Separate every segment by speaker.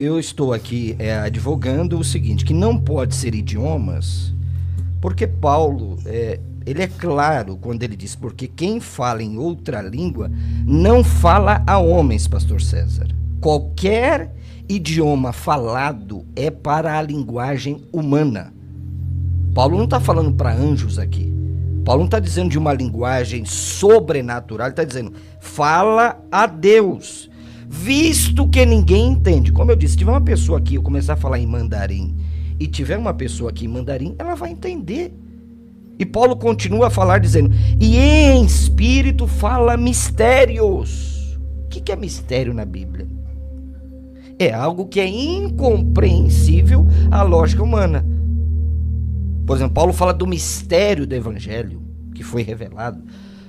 Speaker 1: Eu estou aqui advogando o seguinte, que não pode ser idiomas, porque Paulo, ele é claro quando ele diz, porque quem fala em outra língua não fala a homens, pastor César. Qualquer idioma falado é para a linguagem humana. Paulo não está falando para anjos aqui. Paulo não está dizendo de uma linguagem sobrenatural, ele está dizendo, fala a Deus. Visto que ninguém entende. Como eu disse, se tiver uma pessoa aqui, eu começar a falar em mandarim, e tiver uma pessoa aqui em mandarim, ela vai entender. E Paulo continua a falar dizendo, e em espírito fala mistérios. O que é mistério na Bíblia? É algo que é incompreensível à lógica humana. Por exemplo, Paulo fala do mistério do evangelho, que foi revelado.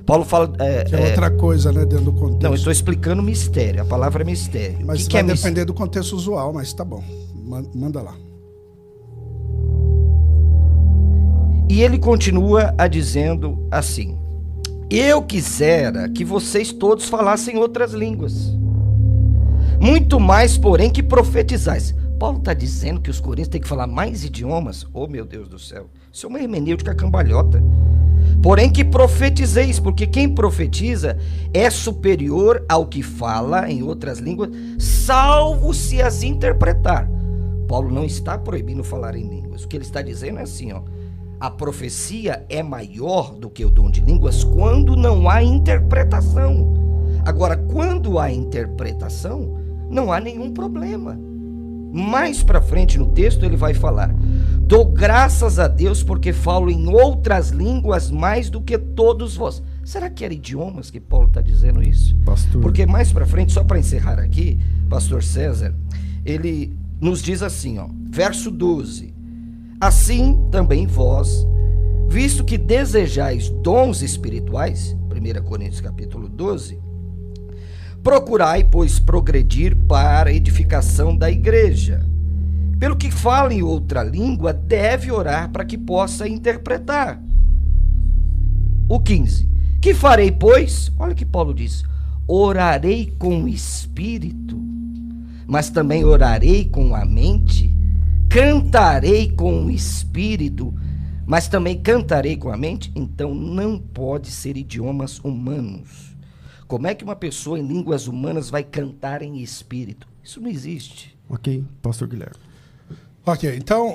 Speaker 1: Paulo fala...
Speaker 2: que é outra coisa, né, dentro do contexto.
Speaker 1: Não, eu estou explicando mistério, a palavra é mistério.
Speaker 2: Mas
Speaker 1: que
Speaker 2: vai
Speaker 1: é
Speaker 2: depender do contexto usual, mas tá bom. Manda lá.
Speaker 1: E ele continua a dizendo assim, eu quisera que vocês todos falassem outras línguas, muito mais, porém, que profetizais. Paulo está dizendo que os coríntios têm que falar mais idiomas? Oh, meu Deus do céu, isso é uma hermenêutica cambalhota. Porém que profetizeis, porque quem profetiza é superior ao que fala em outras línguas, salvo se as interpretar. Paulo não está proibindo falar em línguas. O que ele está dizendo é assim, ó, a profecia é maior do que o dom de línguas quando não há interpretação. Agora, quando há interpretação, não há nenhum problema. Mais para frente no texto ele vai falar, dou graças a Deus porque falo em outras línguas mais do que todos vós. Será que era idiomas que Paulo está dizendo isso?
Speaker 3: Pastor.
Speaker 1: Porque mais para frente, só para encerrar aqui, pastor César, ele nos diz assim, ó, verso 12, assim também vós, visto que desejais dons espirituais, 1 Coríntios capítulo 12, procurai, pois, progredir para a edificação da igreja. Pelo que fala em outra língua, deve orar para que possa interpretar. O 15. Que farei, pois? Olha o que Paulo diz. Orarei com o espírito, mas também orarei com a mente. Cantarei com o espírito, mas também cantarei com a mente. Então não pode ser idiomas humanos. Como é que uma pessoa em línguas humanas vai cantar em espírito? Isso não existe.
Speaker 3: Ok, pastor Guilherme.
Speaker 2: Ok, então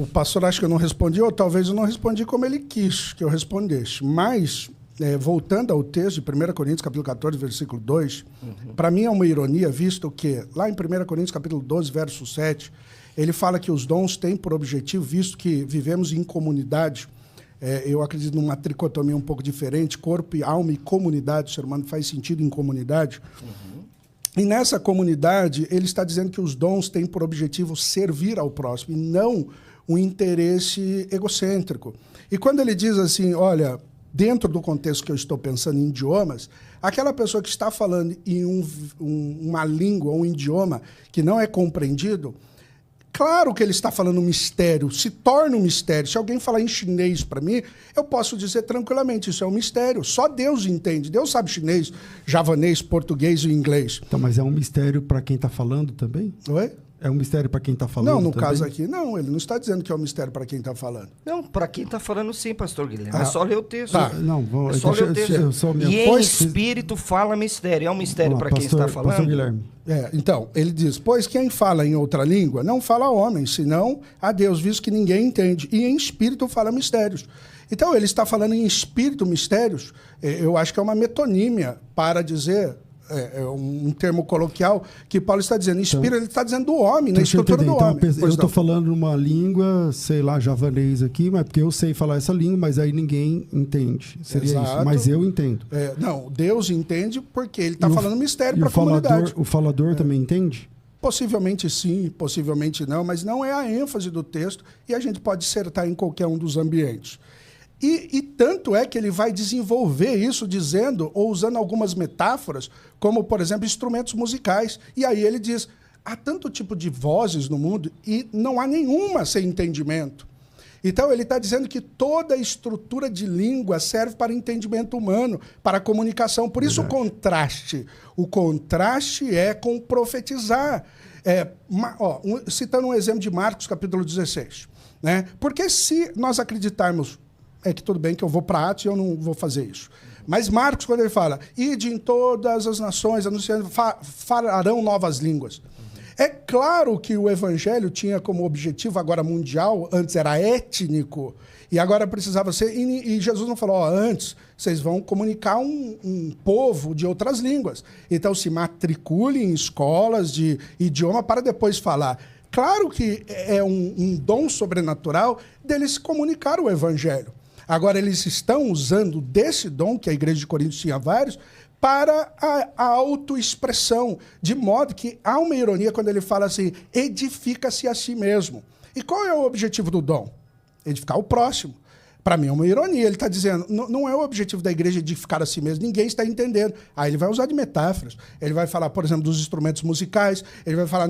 Speaker 2: o pastor acha que eu não respondi, ou talvez eu não respondi como ele quis que eu respondesse. Mas, voltando ao texto de 1 Coríntios capítulo 14, versículo 2, para mim é uma ironia, visto que lá em 1 Coríntios capítulo 12, verso 7, ele fala que os dons têm por objetivo, visto que vivemos em comunidade, eu acredito numa tricotomia um pouco diferente, corpo, alma e comunidade, o ser humano faz sentido em comunidade. E nessa comunidade, ele está dizendo que os dons têm por objetivo servir ao próximo, e não um interesse egocêntrico. E quando ele diz assim, olha, dentro do contexto que eu estou pensando em idiomas, aquela pessoa que está falando em uma língua, um idioma que não é compreendido, claro que ele está falando um mistério, se torna um mistério. Se alguém falar em chinês para mim, eu posso dizer tranquilamente, isso é um mistério. Só Deus entende. Deus sabe chinês, javanês, português e inglês.
Speaker 3: Então, mas é um mistério para quem está falando também?
Speaker 2: Oi?
Speaker 3: É um mistério para quem está falando
Speaker 2: Não, no
Speaker 3: também?
Speaker 2: caso aqui, não. Ele não está dizendo que é um mistério para quem está falando.
Speaker 1: Não, para quem está falando sim, pastor Guilherme. É só ler o texto.
Speaker 2: Tá.
Speaker 3: Não,
Speaker 1: É só ler o texto. E em
Speaker 3: Pois-
Speaker 1: espírito fala mistério. É um mistério para quem
Speaker 3: pastor-
Speaker 1: está falando?
Speaker 3: Pastor Guilherme.
Speaker 2: Então, ele diz, pois quem fala em outra língua não fala a homem, senão a Deus, visto que ninguém entende. E em espírito fala mistérios. Então, ele está falando em espírito mistérios, eu acho que é uma metonímia para dizer... um termo coloquial que Paulo está dizendo. Espírito, ele está dizendo do homem, na estrutura do homem.
Speaker 3: Eu estou falando uma língua, sei lá, javanês aqui, mas porque eu sei falar essa língua, mas aí ninguém entende. Seria
Speaker 2: Exato.
Speaker 3: isso. Mas eu entendo.
Speaker 2: Não, Deus entende porque ele está
Speaker 3: E o-
Speaker 2: falando mistério
Speaker 3: e
Speaker 2: para a comunidade.
Speaker 3: O falador também entende?
Speaker 2: Possivelmente sim, possivelmente não, mas não é a ênfase do texto e a gente pode dissertar em qualquer um dos ambientes. E tanto é que ele vai desenvolver isso dizendo, ou usando algumas metáforas, como, por exemplo, instrumentos musicais. E aí ele diz, há tanto tipo de vozes no mundo e não há nenhuma sem entendimento. Então ele está dizendo que toda a estrutura de língua serve para entendimento humano, para comunicação. Por isso o contraste é com profetizar. Citando um exemplo de Marcos, capítulo 16. Né? Porque se nós acreditarmos, que tudo bem que eu vou para Atos e eu não vou fazer isso. Mas Marcos, quando ele fala, ide em todas as nações, anunciando, falarão novas línguas. É claro que o evangelho tinha como objetivo agora mundial, antes era étnico, e agora precisava ser... E Jesus não falou, antes vocês vão comunicar um povo de outras línguas. Então se matricule em escolas de idioma para depois falar. Claro que é um dom sobrenatural deles comunicar o evangelho. Agora eles estão usando desse dom, que a igreja de Corinto tinha vários, para a autoexpressão, de modo que há uma ironia quando ele fala assim, edifica-se a si mesmo. E qual é o objetivo do dom? Edificar o próximo. Para mim é uma ironia, ele está dizendo, não é o objetivo da igreja edificar a si mesmo, ninguém está entendendo. Aí ele vai usar de metáforas, ele vai falar, por exemplo, dos instrumentos musicais, ele vai falar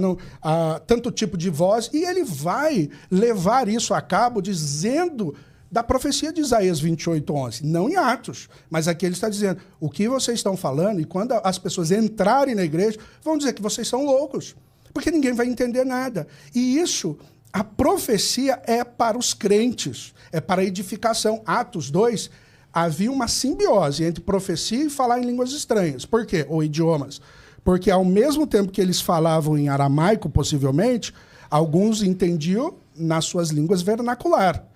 Speaker 2: tanto tipo de voz, e ele vai levar isso a cabo dizendo... da profecia de Isaías 28:11, não em Atos, mas aqui ele está dizendo, o que vocês estão falando, e quando as pessoas entrarem na igreja, vão dizer que vocês são loucos, porque ninguém vai entender nada. E isso, a profecia é para os crentes, é para a edificação. Atos 2, havia uma simbiose entre profecia e falar em línguas estranhas. Por quê? Ou idiomas. Porque ao mesmo tempo que eles falavam em aramaico, possivelmente, alguns entendiam nas suas línguas vernacular.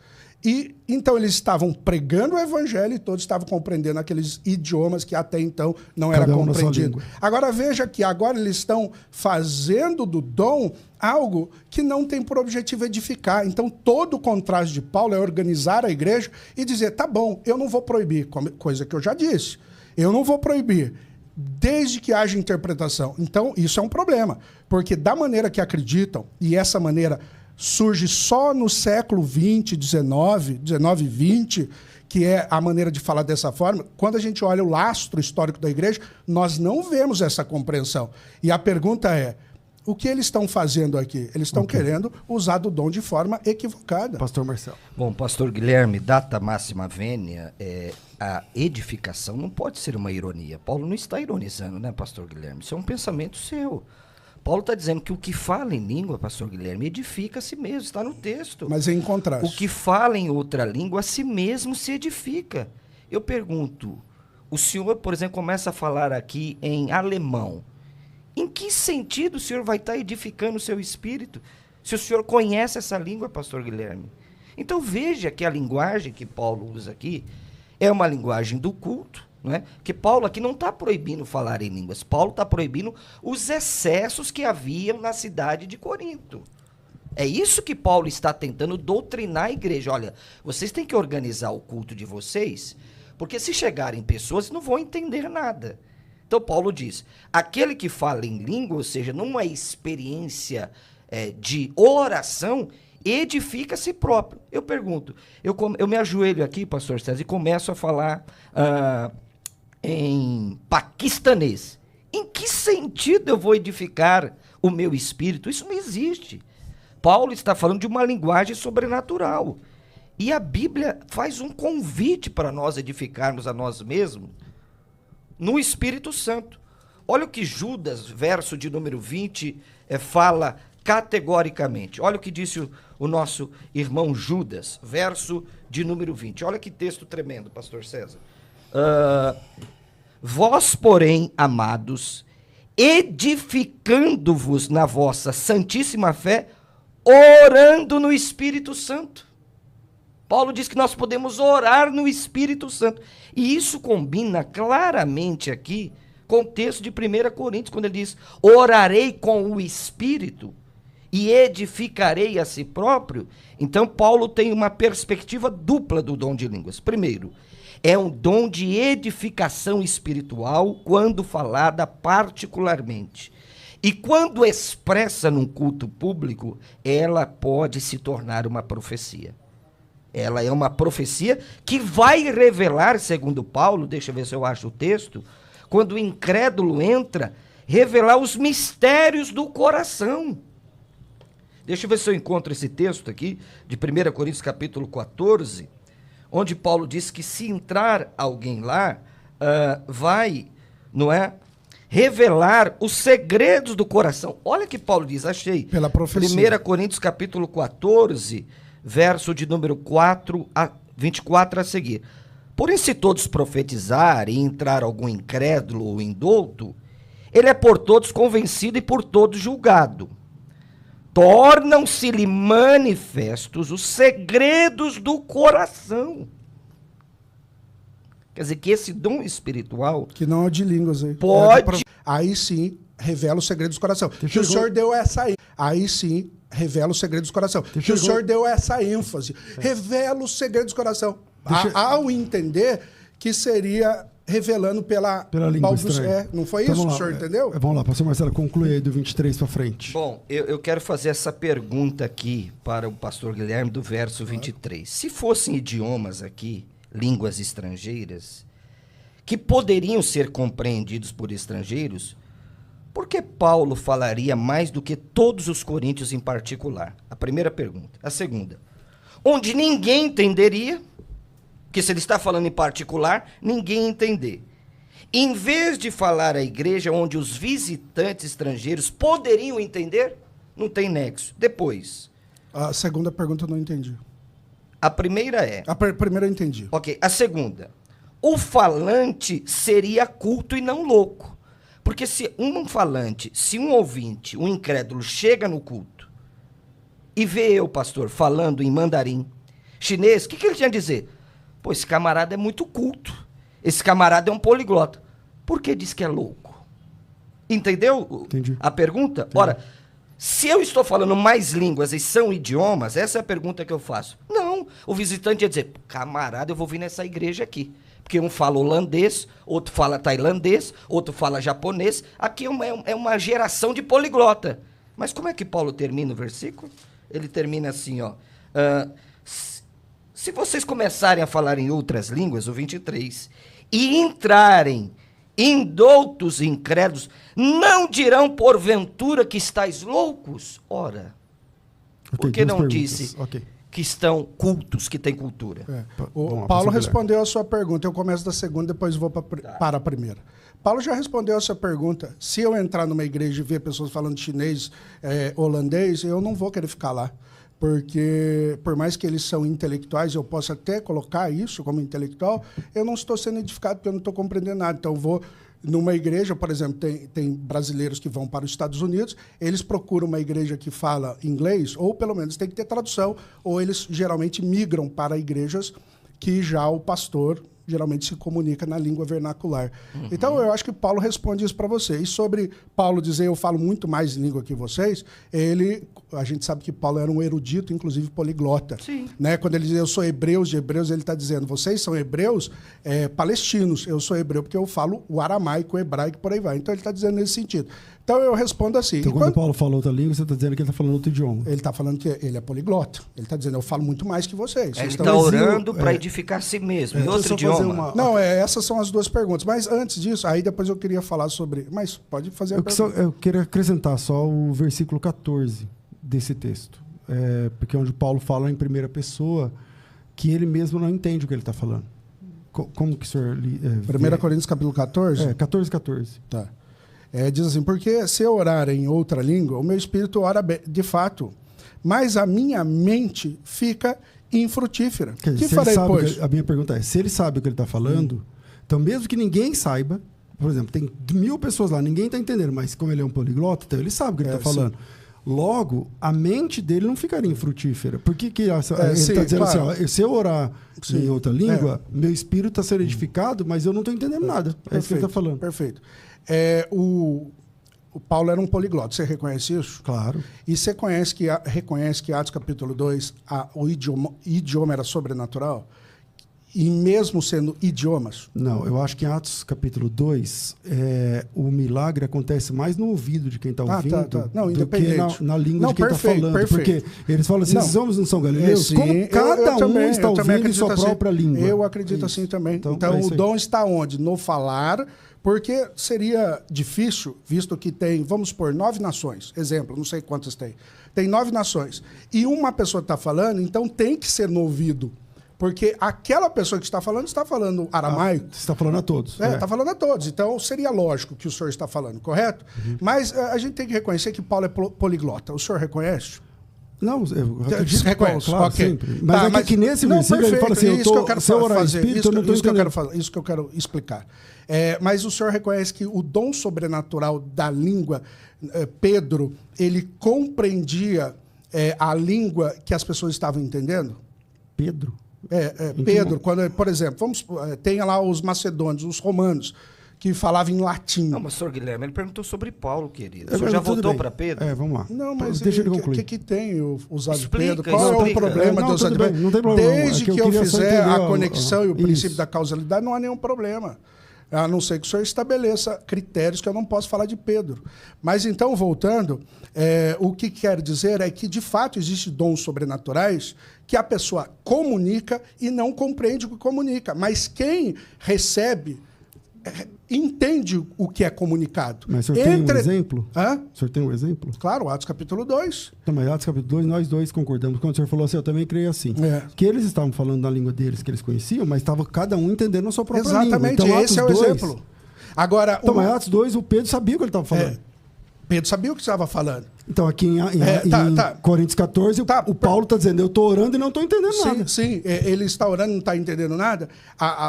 Speaker 2: E então eles estavam pregando o evangelho e todos estavam compreendendo aqueles idiomas que até então não era compreendido. Agora veja que agora eles estão fazendo do dom algo que não tem por objetivo edificar. Então todo o contraste de Paulo é organizar a igreja e dizer, tá bom, eu não vou proibir, coisa que eu já disse, eu não vou proibir, desde que haja interpretação. Então isso é um problema, porque da maneira que acreditam, e essa maneira... surge só no século XX, XIX e XX, que é a maneira de falar dessa forma. Quando a gente olha o lastro histórico da igreja, nós não vemos essa compreensão. E a pergunta é, o que eles estão fazendo aqui? Eles estão querendo usar do dom de forma equivocada.
Speaker 3: Pastor Marcelo.
Speaker 1: Bom, pastor Guilherme, data máxima vênia, a edificação não pode ser uma ironia. Paulo não está ironizando, né, pastor Guilherme? Isso é um pensamento seu. Paulo está dizendo que o que fala em língua, pastor Guilherme, edifica a si mesmo, está no texto.
Speaker 2: Mas é em contraste.
Speaker 1: O que fala em outra língua, a si mesmo se edifica. Eu pergunto, o senhor, por exemplo, começa a falar aqui em alemão. Em que sentido o senhor vai estar edificando o seu espírito, se o senhor conhece essa língua, pastor Guilherme? Então veja que a linguagem que Paulo usa aqui é uma linguagem do culto, não é? Porque Paulo aqui não está proibindo falar em línguas. Paulo está proibindo os excessos que haviam na cidade de Corinto. É isso que Paulo está tentando doutrinar a igreja. Olha, vocês têm que organizar o culto de vocês, porque se chegarem pessoas, não vão entender nada. Então Paulo diz, aquele que fala em língua, ou seja, numa experiência de oração, edifica a si próprio. Eu pergunto, eu me ajoelho aqui, pastor César, e começo a falar... em paquistanês. Em que sentido eu vou edificar o meu espírito? Isso não existe. Paulo está falando de uma linguagem sobrenatural. E a Bíblia faz um convite para nós edificarmos a nós mesmos no Espírito Santo. Olha o que Judas, verso de número 20, fala categoricamente. Olha o que disse o nosso irmão Judas, verso de número 20. Olha que texto tremendo, pastor César. Vós, porém, amados, edificando-vos na vossa santíssima fé, orando no Espírito Santo. Paulo diz que nós podemos orar no Espírito Santo. E isso combina claramente aqui com o texto de 1 Coríntios, quando ele diz, orarei com o Espírito e edificarei a si próprio. Então, Paulo tem uma perspectiva dupla do dom de línguas. Primeiro, é um dom de edificação espiritual quando falada particularmente. E quando expressa num culto público, ela pode se tornar uma profecia. Ela é uma profecia que vai revelar, segundo Paulo, deixa eu ver se eu acho o texto, quando o incrédulo entra, revelar os mistérios do coração. Deixa eu ver se eu encontro esse texto aqui, de 1 Coríntios capítulo 14, onde Paulo diz que se entrar alguém lá, vai, não é, revelar os segredos do coração. Olha que Paulo diz, achei.
Speaker 2: Pela profecia.
Speaker 1: 1 Coríntios capítulo 14, verso de número 24 a seguir. Porém, se todos profetizarem e entrar algum incrédulo ou indouto, ele é por todos convencido e por todos julgado. Tornam-se-lhe manifestos os segredos do coração. Quer dizer que esse dom espiritual...
Speaker 2: Que não é de línguas aí.
Speaker 1: Pode...
Speaker 2: Aí sim, revela os segredos do coração. Que o senhor deu essa... Aí sim, revela os segredos do coração. Que o senhor deu essa ênfase. Revela os segredos do coração. Ao entender que seria revelando pela
Speaker 3: língua estranha.
Speaker 2: não foi então, isso que o senhor entendeu?
Speaker 3: Vamos lá, pastor Marcelo, conclui aí do 23 para frente.
Speaker 1: Bom, eu quero fazer essa pergunta aqui para o pastor Guilherme do verso 23. Se fossem idiomas aqui, línguas estrangeiras, que poderiam ser compreendidos por estrangeiros, por que Paulo falaria mais do que todos os coríntios em particular? A primeira pergunta. A segunda, onde ninguém entenderia, que se ele está falando em particular, ninguém entender. Em vez de falar à igreja onde os visitantes estrangeiros poderiam entender, não tem nexo. Depois.
Speaker 2: A segunda pergunta eu não entendi.
Speaker 1: A primeira é...
Speaker 2: A primeira eu entendi.
Speaker 1: Ok. A segunda. O falante seria culto e não louco. Porque se um falante, se um ouvinte, um incrédulo, chega no culto e vê eu, pastor, falando em mandarim, chinês, o que ele tinha a dizer? Pô, esse camarada é muito culto. Esse camarada é um poliglota. Por que diz que é louco? Entendeu
Speaker 3: Entendi.
Speaker 1: a pergunta?
Speaker 3: Entendi.
Speaker 1: Ora, se eu estou falando mais línguas e são idiomas, essa é a pergunta que eu faço. Não, o visitante ia dizer, camarada, eu vou vir nessa igreja aqui. Porque um fala holandês, outro fala tailandês, outro fala japonês. Aqui é uma geração de poliglota. Mas como é que Paulo termina o versículo? Ele termina assim, ó. Se vocês começarem a falar em outras línguas, o 23, e entrarem indoutos e incrédulos, não dirão porventura que estáis loucos? Ora, por que não disse que estão cultos, que têm cultura?
Speaker 2: O Paulo respondeu a sua pergunta. Eu começo da segunda, depois vou para a primeira. Paulo já respondeu a sua pergunta. Se eu entrar numa igreja e ver pessoas falando chinês, holandês, eu não vou querer ficar lá. Porque, por mais que eles são intelectuais, eu posso até colocar isso como intelectual, eu não estou sendo edificado porque eu não estou compreendendo nada. Então, eu vou numa igreja, por exemplo, tem brasileiros que vão para os Estados Unidos, eles procuram uma igreja que fala inglês, ou pelo menos tem que ter tradução, ou eles geralmente migram para igrejas que já o pastor geralmente se comunica na língua vernacular. Uhum. Então, eu acho que Paulo responde isso para você. E sobre Paulo dizer, eu falo muito mais língua que vocês, a gente sabe que Paulo era um erudito, inclusive poliglota.
Speaker 1: Sim.
Speaker 2: Né? Quando ele diz, eu sou hebreus de hebreus, ele está dizendo, vocês são hebreus palestinos, eu sou hebreu porque eu falo o aramaico, o hebraico, por aí vai. Então, ele está dizendo nesse sentido. Então, eu respondo assim.
Speaker 3: Então, quando Paulo falou outra língua, você está dizendo que ele está falando outro idioma.
Speaker 2: Ele está falando que ele é poliglota. Ele está dizendo, eu falo muito mais que vocês.
Speaker 1: Ele está orando para edificar a si mesmo, em outro idioma.
Speaker 2: Não, essas são as duas perguntas. Mas antes disso, aí depois eu queria falar sobre... Mas pode fazer a pergunta.
Speaker 3: Eu queria acrescentar só o versículo 14 desse texto. Porque é onde Paulo fala em primeira pessoa que ele mesmo não entende o que ele está falando. Como que o senhor...
Speaker 2: 1 Coríntios capítulo 14?
Speaker 3: 14.
Speaker 2: Tá. Diz assim, porque se eu orar em outra língua, o meu espírito ora de fato, mas a minha mente fica infrutífera.
Speaker 3: Que farei, pois? A minha pergunta é, se ele sabe o que ele está falando, então mesmo que ninguém saiba, por exemplo, tem 1000 pessoas lá, ninguém está entendendo, mas como ele é um poliglota, então ele sabe o que ele está falando. Logo, a mente dele não ficaria infrutífera. Por que ele está dizendo claro. Assim, ó, se eu orar em outra língua, meu espírito está sendo edificado, mas eu não estou entendendo nada. É isso que ele está falando.
Speaker 2: Perfeito. O Paulo era um poliglota, você reconhece isso?
Speaker 3: Claro.
Speaker 2: E você reconhece que Atos capítulo 2, o idioma era sobrenatural? E mesmo sendo idiomas?
Speaker 3: Não, eu acho que em Atos capítulo 2, o milagre acontece mais no ouvido de quem está ouvindo
Speaker 2: Não,
Speaker 3: do que na língua de quem está falando. Perfeito. Porque eles falam assim, esses homens não são galileus? Como cada um está ouvindo em sua própria língua.
Speaker 2: Eu acredito assim também. Então o dom está onde? No falar... Porque seria difícil, visto que tem, vamos supor, 9 nações. Exemplo, não sei quantas tem. Tem 9 nações. E uma pessoa está falando, então tem que ser no ouvido. Porque aquela pessoa que está falando aramaico.
Speaker 3: Você está falando a todos.
Speaker 2: Está falando a todos. Então, seria lógico que o senhor está falando, correto? Mas a gente tem que reconhecer que Paulo é poliglota. O senhor reconhece?
Speaker 3: Não, eu
Speaker 2: Você reconhece?
Speaker 3: Claro,
Speaker 2: Ok.
Speaker 3: sempre. Mas que nesse versículo ele fala assim,
Speaker 2: isso que eu quero fazer,
Speaker 3: isso
Speaker 2: que eu quero explicar. Mas o senhor reconhece que o dom sobrenatural da língua, Pedro, ele compreendia a língua que as pessoas estavam entendendo?
Speaker 3: Pedro?
Speaker 2: Pedro, quando, por exemplo, tem lá os macedônios, os romanos, que falavam em latim.
Speaker 1: Não, mas, senhor Guilherme, ele perguntou sobre Paulo, querido. O senhor já voltou para Pedro?
Speaker 3: Vamos lá.
Speaker 2: Não, mas
Speaker 3: deixa ele concluir.
Speaker 2: O que tem usar de
Speaker 1: Explica,
Speaker 2: Pedro? Qual é o problema de usar de Pedro?
Speaker 3: Não tem problema.
Speaker 2: Desde que eu fizer a conexão e o princípio
Speaker 3: isso.
Speaker 2: da causalidade, não há nenhum problema. A não ser que o senhor estabeleça critérios que eu não posso falar de Pedro. Mas então, voltando, o que quer dizer é que, de fato, existem dons sobrenaturais que a pessoa comunica e não compreende o que comunica. Mas quem recebe entende o que é comunicado.
Speaker 3: Mas o senhor tem um exemplo?
Speaker 2: Hã?
Speaker 3: O senhor tem um exemplo?
Speaker 2: Claro, Atos capítulo 2.
Speaker 3: Então, mas Atos capítulo 2, nós dois concordamos. Quando o senhor falou assim, eu também creio assim. Que eles estavam falando na língua deles, que eles conheciam, mas estava cada um entendendo a sua própria língua.
Speaker 2: Exatamente,
Speaker 3: então,
Speaker 2: esse é o exemplo. Agora,
Speaker 3: então, mas Atos 2, o Pedro sabia o que ele estava falando.
Speaker 2: Pedro sabia o que estava falando.
Speaker 3: Então, aqui em Coríntios 14, o Paulo está dizendo, eu estou orando e não estou entendendo nada.
Speaker 2: Sim, ele está orando e não está entendendo nada.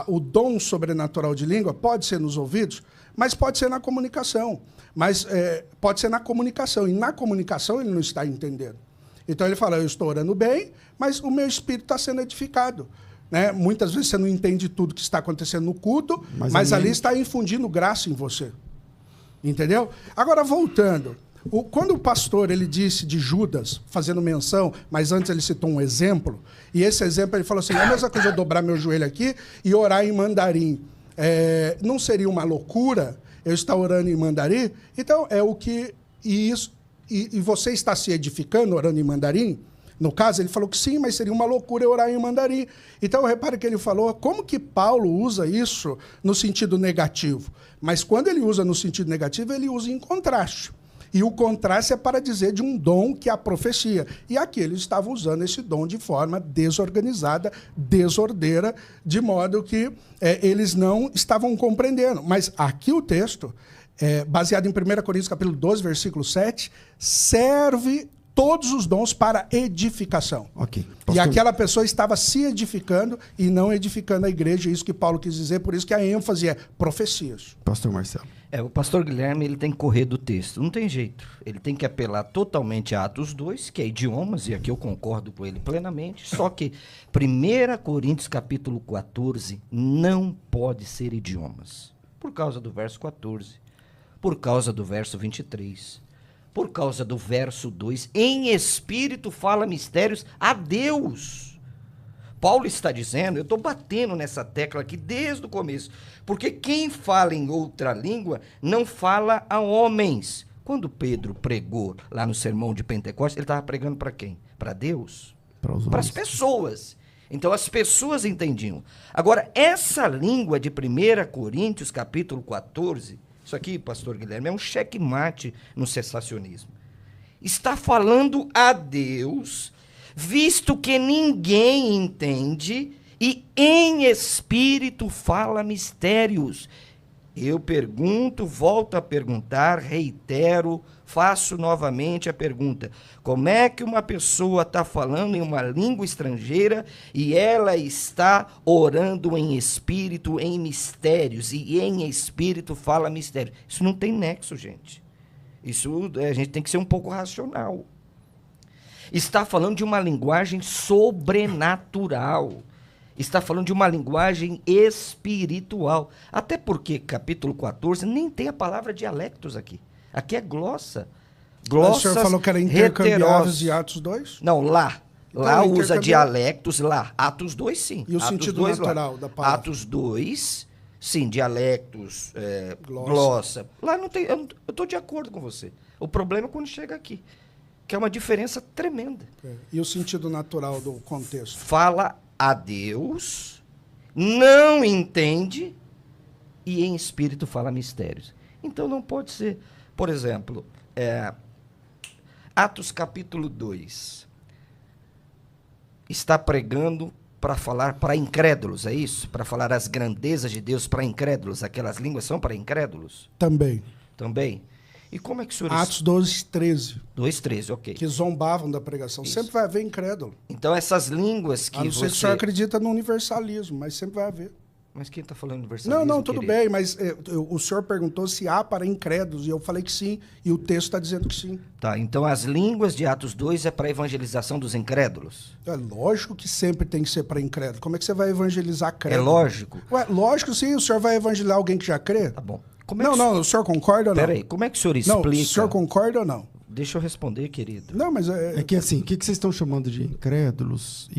Speaker 2: O dom sobrenatural de língua pode ser nos ouvidos, mas pode ser na comunicação. Mas pode ser na comunicação. E na comunicação ele não está entendendo. Então ele fala, eu estou orando bem, mas o meu espírito está sendo edificado. Né? Muitas vezes você não entende tudo que está acontecendo no culto, mas ali está infundindo graça em você. Entendeu? Agora, voltando. Quando o pastor ele disse de Judas, fazendo menção, mas antes ele citou um exemplo, e esse exemplo ele falou assim, é a mesma coisa eu dobrar meu joelho aqui e orar em mandarim. Não seria uma loucura eu estar orando em mandarim? Então, é o que... E você está se edificando orando em mandarim? No caso, ele falou que sim, mas seria uma loucura eu orar em mandarim. Então, repare que ele falou, como que Paulo usa isso no sentido negativo? Mas quando ele usa no sentido negativo, ele usa em contraste. E o contraste é para dizer de um dom que é a profecia. E aqui eles estavam usando esse dom de forma desorganizada, desordeira, de modo que eles não estavam compreendendo. Mas aqui o texto, baseado em 1 Coríntios capítulo 12, versículo 7, serve todos os dons para edificação.
Speaker 3: Okay.
Speaker 2: E aquela pessoa estava se edificando e não edificando a igreja. Isso que Paulo quis dizer, por isso que a ênfase é profecias.
Speaker 3: Pastor Marcelo.
Speaker 1: O pastor Guilherme ele tem que correr do texto, não tem jeito. Ele tem que apelar totalmente a Atos 2, que é idiomas, e aqui eu concordo com ele plenamente, só que 1 Coríntios capítulo 14 não pode ser idiomas, por causa do verso 14, por causa do verso 23, por causa do verso 2, em espírito fala mistérios a Deus. Paulo está dizendo, eu estou batendo nessa tecla aqui desde o começo, porque quem fala em outra língua não fala a homens. Quando Pedro pregou lá no sermão de Pentecostes, ele estava pregando para quem? Para Deus? Para as pessoas. Então as pessoas entendiam. Agora, essa língua de 1 Coríntios capítulo 14, isso aqui, pastor Guilherme, é um checkmate no cessacionismo. Está falando a Deus, visto que ninguém entende, e em espírito fala mistérios. Eu pergunto, volto a perguntar, reitero, faço novamente a pergunta. Como é que uma pessoa está falando em uma língua estrangeira e ela está orando em espírito, em mistérios, e em espírito fala mistérios? Isso não tem nexo, gente. Isso a gente tem que ser um pouco racional. Está falando de uma linguagem sobrenatural. Está falando de uma linguagem espiritual. Até porque, capítulo 14, nem tem a palavra dialectos aqui. Aqui é glossa.
Speaker 2: Glossas. O senhor falou que era intercambiáveis de Atos 2?
Speaker 1: Não, lá. Então, lá usa dialectos, lá. Atos 2, sim.
Speaker 2: E o
Speaker 1: Atos
Speaker 2: sentido
Speaker 1: 2,
Speaker 2: natural
Speaker 1: lá.
Speaker 2: da palavra?
Speaker 1: Atos 2, sim, dialectos, glossa. Lá não tem... Eu estou de acordo com você. O problema é quando chega aqui, que é uma diferença tremenda.
Speaker 2: E o sentido natural do contexto?
Speaker 1: Fala a Deus, não entende e em espírito fala mistérios. Então não pode ser, por exemplo, Atos capítulo 2, está pregando para falar para incrédulos, é isso? Para falar as grandezas de Deus para incrédulos, aquelas línguas são para incrédulos?
Speaker 2: Também.
Speaker 1: Também? E como é que o senhor...
Speaker 2: Atos 12:13.
Speaker 1: 2:13, ok.
Speaker 2: Que zombavam da pregação.
Speaker 1: Isso.
Speaker 2: Sempre vai haver incrédulo.
Speaker 1: Então essas línguas que
Speaker 2: A não ser que o
Speaker 1: você...
Speaker 2: senhor acredita no universalismo, mas sempre vai haver.
Speaker 1: Mas quem está falando universalismo,
Speaker 2: Não, tudo
Speaker 1: querido?
Speaker 2: bem, mas o senhor perguntou se há para incrédulos, e eu falei que sim, e o texto está dizendo que sim.
Speaker 1: Tá, então as línguas de Atos 2 é para evangelização dos incrédulos?
Speaker 2: É lógico que sempre tem que ser para incrédulo. Como é que você vai evangelizar
Speaker 1: É
Speaker 2: crédulo?
Speaker 1: lógico?
Speaker 2: Ué, lógico sim, o senhor vai evangelizar alguém que já crê?
Speaker 1: Tá bom. Como é que
Speaker 2: Não, o senhor concorda ou não?
Speaker 1: Peraí, como é que o senhor
Speaker 2: Não,
Speaker 1: explica?
Speaker 2: o senhor concorda ou não?
Speaker 1: Deixa eu responder, querido.
Speaker 2: Não, mas
Speaker 3: É que assim, o que vocês estão chamando de incrédulos?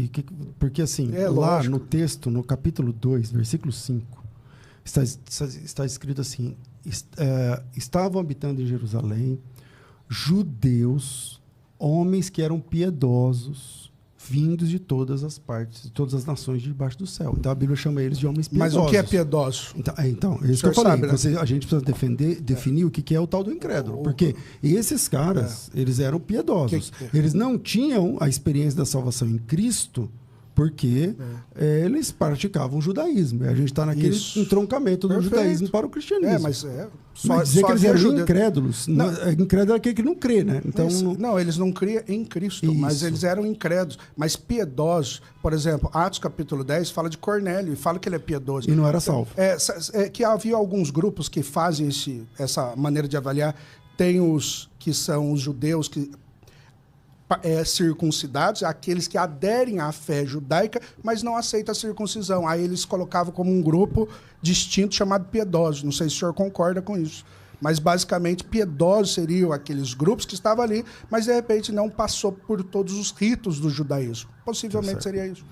Speaker 3: Porque assim,
Speaker 2: É,
Speaker 3: lá
Speaker 2: lógico.
Speaker 3: no texto, no capítulo 2, versículo 5, está escrito assim: estavam habitando em Jerusalém judeus, homens que eram piedosos, vindos de todas as partes, de todas as nações debaixo do céu. Então a Bíblia chama eles de homens piedosos.
Speaker 2: Mas o que é piedoso?
Speaker 3: Então é isso que
Speaker 2: O
Speaker 3: eu
Speaker 2: senhor
Speaker 3: falei.
Speaker 2: sabe, né?
Speaker 3: A gente precisa definir o que é o tal do incrédulo. Porque esses caras, eles eram piedosos. Eles não tinham a experiência da salvação em Cristo porque eles praticavam o judaísmo. A gente está naquele
Speaker 2: Isso.
Speaker 3: entroncamento do
Speaker 2: Perfeito.
Speaker 3: judaísmo para o cristianismo.
Speaker 2: Mas
Speaker 3: Mas dizer que eles
Speaker 2: havia
Speaker 3: eram
Speaker 2: judeu-
Speaker 3: incrédulos, incrédulo é aquele que não crê, né? Então,
Speaker 2: Não, eles não criam em Cristo,
Speaker 3: Isso.
Speaker 2: mas eles eram incrédulos. Mas piedosos, por exemplo, Atos capítulo 10 fala de Cornélio e fala que ele é piedoso.
Speaker 3: e não era salvo.
Speaker 2: Que havia alguns grupos que fazem essa maneira de avaliar. Tem os que são os judeus que circuncidados, aqueles que aderem à fé judaica, mas não aceitam a circuncisão. Aí eles colocavam como um grupo distinto chamado piedosos. Não sei se o senhor concorda com isso. Mas, basicamente, piedosos seriam aqueles grupos que estavam ali, mas, de repente, não passou por todos os ritos do judaísmo. Possivelmente seria isso.